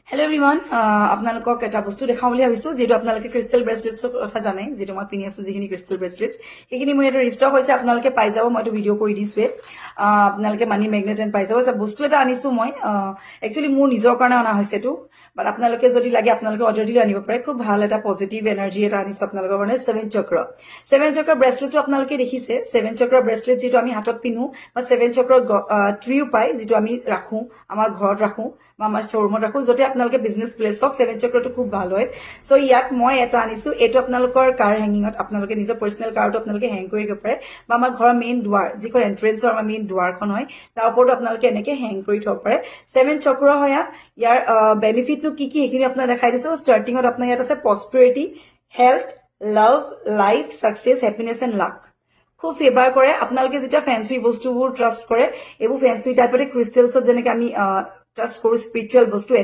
hello' everyone আপোনালোকক এটা বস্তু দেখাওঁ বুলি ভাবিছোঁ যিটো আপোনালোকে ক্ৰিষ্টেল ব্ৰেচলেটছৰ কথা জানে যিটো মই পিন্ধি আছোঁ যিখিনি ক্ৰিষ্টেল ব্ৰেচলেটছ সেইখিনি মোৰ ইয়াতে ৰিষ্টক হৈছে আপোনালোকে পাই যাব মইতো ভিডিঅ' কৰি দিছোঁৱে আপোনালোকে মানি মেগনেট এণ্ড পাই যাব বস্তু এটা আনিছোঁ মই একচুৱেলি মোৰ নিজৰ কাৰণে অনা হৈছে এইটো বাট আপোনালোকে যদি লাগে আপোনালোকে অৰ্ডাৰ দিলে আনিব পাৰে খুব ভাল এটা পজিটিভ এনাৰ্জি এটা আনিছোঁ আপোনালোকৰ কাৰণে ছেভেন চক্ৰ ব্ৰেচলেটটো আপোনালোকে দেখিছে ছেভেন চক্ৰ ব্ৰেচলেট যিটো আমি হাতত পিন্ধো বা ছেভেন চক্ৰ ট্ৰিও পায় যিটো আমি ৰাখোঁ আমাৰ ঘৰত ৰাখোঁ বা আমাৰ শ্ব'ৰুমত ৰাখোঁ য'তে আপোনালোকে বিজনেছ প্লেচ হওক ছেভেন চক্ৰটো খুব ভাল হয় চ' ইয়াত মই এটা আনিছোঁ এইটো আপোনালোকৰ কাৰ হেংগিঙত আপোনালোকে নিজৰ পাৰ্চনেল কাৰটো আপোনালোকে হেং কৰি দিব পাৰে বা আমাৰ ঘৰৰ মেইন দুৱাৰ যিখন এণ্ট্ৰেঞ্চৰ আমাৰ মেইন দুৱাৰখন হয় তাৰ ওপৰতো আপোনালোকে এনেকৈ হেং কৰি থব পাৰে ছেভেন চক্ৰ হয় ইয়াৰ বেনিফিটনো কি কি সেইখিনি আপোনাক দেখাই দিছোঁ ষ্টাৰ্টিঙত আপোনাৰ ইয়াত আছে prosperity health love life success happiness and luck খুব ফেভাৰ কৰে আপোনালোকে যেতিয়া ফেঞ্চুই বস্তুবোৰ ট্ৰাষ্ট কৰে এইবোৰ ফেঞ্চুই টাইপতে ক্ৰিষ্টেলছত যেনেকৈ আমি ট্ৰাষ্ট কৰোঁ স্পিৰিচুৱেল বস্তু